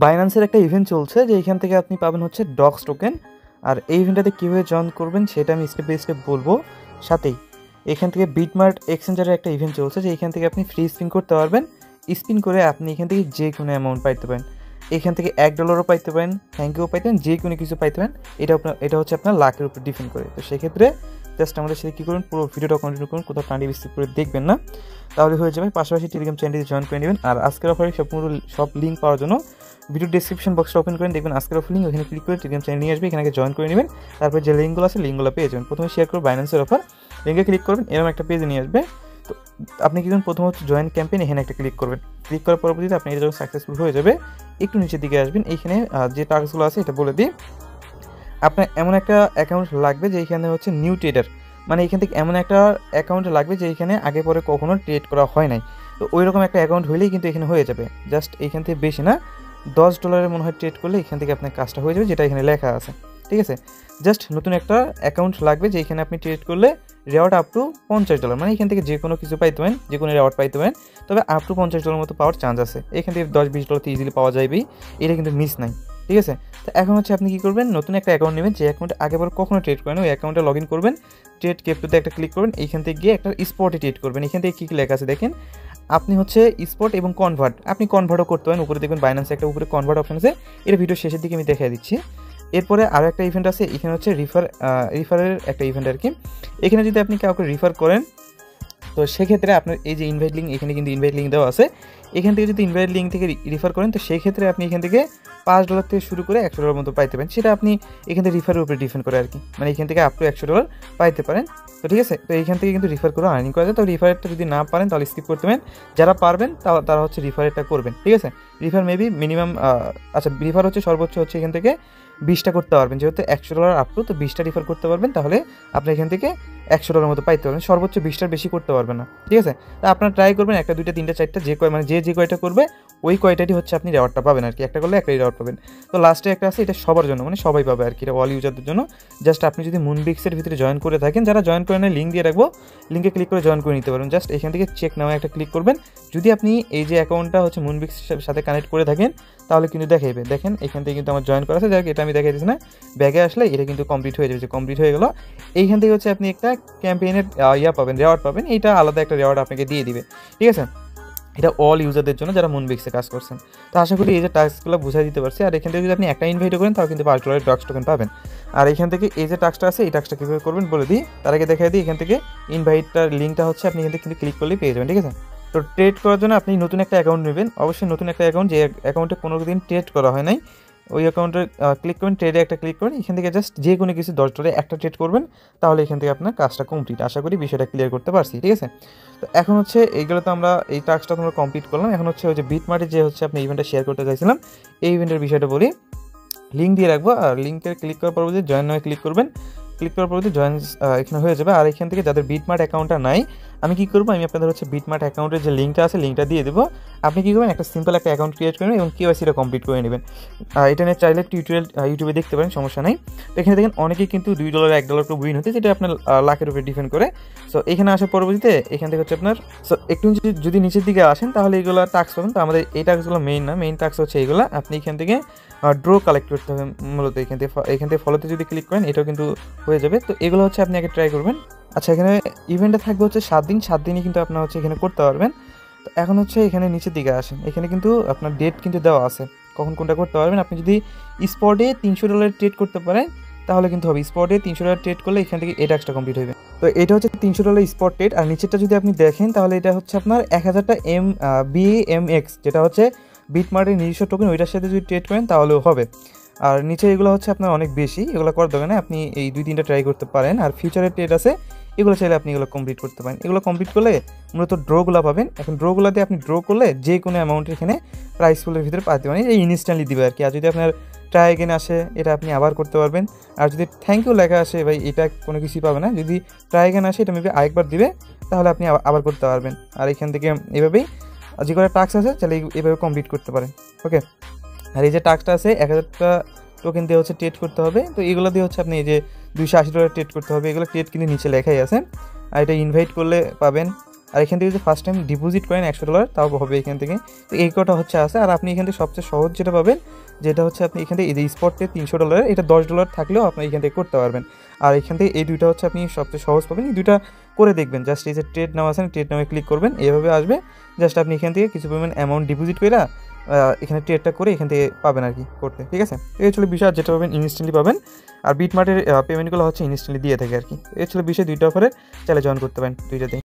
বাইন্যান্সের একটা ইভেন্ট চলছে যে এখান থেকে আপনি পাবেন হচ্ছে ডক্স টোকেন। আর এই ইভেন্টটাতে কীভাবে জয়েন করবেন সেটা আমি স্টেপ বাই স্টেপ বলবো। সাথেই এখান থেকে বিটমার্ট এক্সচেঞ্জারের একটা ইভেন্ট চলছে যে এখান থেকে আপনি ফ্রি স্পিন করতে পারবেন। স্পিন করে আপনি এখান থেকে যে কোনো অ্যামাউন্ট পাইতে পারেন। এখান থেকে $1 পাইতে পারেন, থ্যাংক ইউ পাইতে পারেন, যে কোনো কিছু পাইতে পারেন। এটা হচ্ছে আপনার লাকের উপর ডিপেন্ড করে। তো সেক্ষেত্রে জাস্ট আমাদের সাথে কী করুন, পুরো ভিডিওটা কন্টিনিউ করুন, কোথাও টান্ডি বিস্তার করে দেখবেন না, তাহলে হয়ে যাবে। পাশাপাশি টেলিগ্রাম চ্যানেলটি জয়েন করে নেবেন। আর আজকের অফারে সব লিঙ্ক পাওয়ার জন্য ভিডিও ডিসক্রিপশন বক্সটা ওপেন করেন, দেখবেন আজকের অফার লিঙ্ক, ওখানে ক্লিক করে টেলিগ্রাম চ্যানেল নিয়ে আসবে, এখানে জয়েন করে নেবেন। তারপর যে লিঙ্কগুলো আছে লিঙ্কগুলো পেয়ে যাবেন। প্রথমে শেয়ার করবো বাইন্যান্সের অফার, লিঙ্কে ক্লিক করবেন, এরকম একটা পেজে নিয়ে আসবে। তো আপনি কি করুন, প্রথম হচ্ছে জয়েন ক্যাম্পেইন, এখানে একটা ক্লিক করবেন। ক্লিক করার পরবর্তীতে আপনি এটা যখন সাকসেসফুল হয়ে যাবে, একটু নিচের দিকে আসবেন। এইখানে যে টাস্কগুলো আছে এটা বলে দিই। আপনার এমন একটা অ্যাকাউন্ট লাগবে যে এখানে হচ্ছে নিউ ট্রেডার, মানে এখান থেকে এমন একটা অ্যাকাউন্ট লাগবে যে এখানে আগে পরে কখনো ট্রেড করা হয় নাই। তো ওই রকম একটা অ্যাকাউন্ট হলেই কিন্তু এখানে হয়ে যাবে। জাস্ট এখান থেকে বেশি না, $10 মনে হয় ট্রেড করলে এখান থেকে আপনার কাজটা হয়ে যাবে, যেটা এখানে লেখা আছে। ঠিক আছে, জাস্ট নতুন একটা অ্যাকাউন্ট লাগবে যে এখানে আপনি ট্রেড করলে রেওয়ার্ড আপ টু $50, মানে এখান থেকে যে কোনো কিছু পাইতে পারেন, যে কোনো রেওয়ার্ড পাইতে পারেন, তবে আপ টু $50 মতো পাওয়ার চান্স আছে। এখান থেকে $10-20 তো ইজিলি পাওয়া যাবেই, এটা কিন্তু মিস নাই। ঠিক আছে, তো এখন হচ্ছে আপনি কী করবেন, নতুন একটা অ্যাকাউন্ট নেবেন, যে অ্যাকাউন্টে আগে পরে কখনো ট্রেড করেন, ওই অ্যাকাউন্টে লগ ইন করবেন, ট্রেড ক্রিপ্টোতে একটা ক্লিক করবেন, এইখান থেকে গিয়ে একটা স্পটে ট্রেড করবেন। এখান থেকে কী কী লেখা আছে দেখেন, আপনি হচ্ছে স্পট এবং কনভার্ট, আপনি কনভার্টও করতে পারেন। উপরে দেখবেন বাইন্যান্সে একটা উপরে কনভার্ট অপশন আছে, এটা ভিডিও শেষের দিকে আমি দেখিয়ে দিচ্ছি। এরপরে আরও একটা ইভেন্ট আছে, এখানে হচ্ছে রিফারের একটা ইভেন্ট আর কি। এখানে যদি আপনি কাউকে রিফার করেন, তো সেক্ষেত্রে আপনার এই যে ইনভাইট লিঙ্ক, এখানে কিন্তু ইনভাইট লিঙ্ক দেওয়া আছে, এখান থেকে যদি ইনভাইট লিঙ্ক থেকে রিফার করেন, তো সেক্ষেত্রে আপনি এখান থেকে $5 থেকে শুরু করে $100 মতো পাইতে পারেন। সেটা আপনি এখান থেকে রিফারের উপরে ডিপেন্ড করে আর কি, মানে এখান থেকে আপ টু $100 পাইতে পারেন। তো ঠিক আছে, তো এইখান থেকে কিন্তু রিফার করে আর্নিং করা যায়। তো রিফারেরটা যদি না পারেন তাহলে স্কিপ করতে পারেন, যারা পারবেন তারা হচ্ছে রিফারেরটা করবেন। ঠিক আছে, রিফার মেবি মিনিমাম রিফার হচ্ছে সর্বোচ্চ হচ্ছে এখান থেকে 20টা করতে পারবেন, যেহেতু $100 আপ টু, তো 20টা রিফার করতে পারবেন, তাহলে আপনি এখান থেকে $100 মতো পাইতে পারবেন। সর্বোচ্চ 20টার বেশি করতে পারবেন না। ঠিক আছে, তো আপনারা ট্রাই করবেন 1টা 2টা 3টা 4টা, যে কয়টা করবে ওই কয়টারই হচ্ছে আপনি রেওয়ার্ডটা পাবেন আর কি। একটা করলে একটাই রেওয়ার্ড পাবেন। তো লাস্টে একটা আছে, এটা সবার জন্য, মানে সবাই পাবে আর কি, এটা অল ইউজারদের জন্য। জাস্ট আপনি যদি মুনবিক্সের ভিতরে জয়েন করে থাকেন, যারা জয়েন করে নেয় লিঙ্ক দিয়ে রাখবো, লিঙ্কে ক্লিক করে জয়েন করে নিতে পারবেন। জাস্ট এখান থেকে চেক নামে একটা ক্লিক করবেন। যদি আপনি এই যে অ্যাকাউন্টটা হচ্ছে মুনবিক্সের সাথে কানেক্ট করে থাকেন, তাহলে কিন্তু দেখাইবে। দেখেন এখান থেকে কিন্তু আমার জয়েন করা আছে, যাক এটা আমি দেখাই দিচ্ছি না, ব্যাগে আসলে এটা কিন্তু কমপ্লিট হয়ে যাবে। কমপ্লিট হয়ে গেল, এইখান থেকে হচ্ছে আপনি একটা ক্যাম্পেইনের পাবেন, রেওয়ার্ড পাবেন। এইটা আলাদা একটা রেওয়ার্ড আপনাকে দিয়ে দিবে। ঠিক আছে, এটা অল ইউজারদের জন্য যারা মুনবিক্সে কাজ করছেন। তো আশা করি এই যে টাস্কগুলো বুঝাই দিতে পারছি। আর এখান থেকে যদি আপনি একটা ইনভাইট করেন, তাও কিন্তু $5 ডক্স টোকেন পাবেন। আর এখান থেকে এই যে টাস্কটা আছে, এই টাস্কটা কীভাবে করবেন বলে দিই, তার আগে দেখাই দিই। এখান থেকে ইনভাইটটার লিঙ্কটা হচ্ছে আপনি এখান থেকে কিন্তু ক্লিক করলেই পেয়ে যাবেন। ঠিক আছে, তো ট্রেড করার জন্য আপনি নতুন একটা অ্যাকাউন্ট নেবেন, অবশ্যই নতুন একটা অ্যাকাউন্ট, যে অ্যাকাউন্টে কোনো দিন ট্রেড করা হয় নাই, ওই অ্যাকাউন্টে ক্লিক করবেন, ট্রেডে একটা ক্লিক করবেন। এখান থেকে জাস্ট যে কোনো কিছু $10 একটা ট্রেড করবেন, তাহলে এখান থেকে আপনার কাজটা কমপ্লিট। আশা করি বিষয়টা ক্লিয়ার করতে পারছি। ঠিক আছে, তো এখন হচ্ছে এইগুলো তো আমরা এই টাস্কটা তোমরা কমপ্লিট করলাম। এখন হচ্ছে ওই যে বিটমার্টে যে হচ্ছে আপনি ইভেন্টটা শেয়ার করতে চাইছিলাম, এই ইভেন্টের বিষয়টা বলি। লিঙ্ক দিয়ে রাখবো, আর লিঙ্কে ক্লিক করার পরবর্তী জয়েন নয় ক্লিক করবেন। ক্লিক করার পরবর্তী জয়েন এখানে হয়ে যাবে। আর এখান থেকে যাদের বিটমার্ট অ্যাকাউন্টটা নাই, আমি কী করবো, আমি আপনাদের হচ্ছে বিটমার্ট অ্যাকাউন্টের যে লিঙ্কটা আছে, লিঙ্কটা দিয়ে দেবো। আপনি কী করবেন, একটা সিম্পল একটা অ্যাকাউন্ট ক্রিয়েট করবেন এবং কেওয়াইসিটা কমপ্লিট করে নেবেন। এটা নিয়ে চাইলে টিউটোরিয়াল ইউটিউবে দেখতে পারেন, সমস্যা নেই। তো এখানে দেখেন অনেকেই কিন্তু $2 $1 করে উইন হতে, যেটা আপনার লাখের উপরে ডিপেন্ড করে। সো এখানে আসার পরবর্তীতে এখান থেকে হচ্ছে আপনার একটু যদি নিচের দিকে আসেন, তাহলে এইগুলো টাস্ক পাবেন। তো আমাদের এই টাস্কগুলো মেইন না, মেইন টাস্ক হচ্ছে এইগুলো। আপনি এখান থেকে ড্র কালেক্ট করতে হবে মূলত। এখান থেকে ফলোতে যদি ক্লিক করেন, এটাও কিন্তু হয়ে যাবে। তো এগুলো হচ্ছে আপনি আগে ট্রাই করবেন। আচ্ছা, এখানে ইভেন্টে থাকবে হচ্ছে 7 দিন, 7 দিনই কিন্তু আপনার হচ্ছে এখানে করতে পারবেন। তো এখন হচ্ছে এখানে নিচের দিকে আসেন, এখানে কিন্তু আপনার ডেট কিন্তু দেওয়া আছে, কখন কোনটা করতে পারবেন। আপনি যদি স্পটে $300 ট্রেড করতে পারেন, তাহলে কিন্তু হবে। স্পটে $300 ট্রেড করলে এখান থেকে এই টাস্কটা কমপ্লিট হবে। তো এটা হচ্ছে $300 স্পট ট্রেড। আর নিচেরটা যদি আপনি দেখেন, তাহলে এটা হচ্ছে আপনার 1000টা BMX, যেটা হচ্ছে বিটমার্টের নিজস্ব টোকেন, ওইটার সাথে যদি ট্রেড করেন তাহলেও হবে। আর নিচে এগুলো হচ্ছে আপনার অনেক বেশি, এগুলো করার দরকার নেই, আপনি এই 2-3টা ট্রাই করতে পারেন। আর ফিউচারের ট্রেড আছে, এগুলো চাইলে আপনি এগুলো কমপ্লিট করতে পারেন। এগুলো কমপ্লিট করলে মূলত ড্রগুলো পাবেন। এখন ড্রগুলো দিয়ে আপনি ড্র করলে যে কোনো অ্যামাউন্টের এখানে প্রাইস পুলের ভিতরে পাতে পারেন, এই ইনস্ট্যান্টলি দিবে আর কি। আর যদি আপনার ট্রাই এগেন আসে, এটা আপনি আবার করতে পারবেন। আর যদি থ্যাংক ইউ লেখা আসে, ভাই এটা কোনো কিছুই পাবে না। যদি ট্রাই এগেন আসে, এটা মেবি আরেকবার দিবে, তাহলে আপনি আবার করতে পারবেন। আর এখান থেকে এভাবেই যে কোনো টাস্ক আছে, তাহলে এভাবে কমপ্লিট করতে পারেন। ওকে, আর এই যে টাস্কটা আছে 1000টা টোকেন দিয়ে হচ্ছে ট্রেড করতে হবে। তো এগুলো দিয়ে হচ্ছে আপনি এই যে $280 ট্রেড করতে হবে, এগুলো ট্রেড কিন্তু নিচে লেখাই আছে। আর এটা ইনভাইট করলে পাবেন। আর এখান থেকে যদি ফার্স্ট টাইম ডিপোজিট করেন $100, তাও হবে এখান থেকে। তো এই কটা হচ্ছে আছে। আর আপনি এখান থেকে সবচেয়ে সহজ যেটা পাবেন, যেটা হচ্ছে আপনি এখান থেকে এই স্পটে $300, এটা $10 থাকলেও আপনি এখান থেকে করতে পারবেন। আর এখান থেকে এই দুইটা হচ্ছে আপনি সবচেয়ে সহজ পাবেন, এই দুইটা করে দেখবেন। জাস্ট এই যে ট্রেড নাম আছে, ট্রেড নামে ক্লিক করবেন, এভাবে আসবে। জাস্ট আপনি এখান থেকে কিছু পরিমাণ অ্যামাউন্ট ডিপোজিট করে এখানে ট্রেডটা করে এখান থেকে পাবেন আর কি করতে, ঠিক আছে। এই ছিল বিষয়, যেটা পাবেন ইনস্ট্যান্টলি পাবেন। আর বিটমার্টের পেমেন্টগুলো হচ্ছে ইনস্ট্যান্টলি দিয়ে থাকে আর কি। এই ছিল বিষয়, দুইটা অফারে চাইলে জয়েন করতে পারেন দুইটাতে।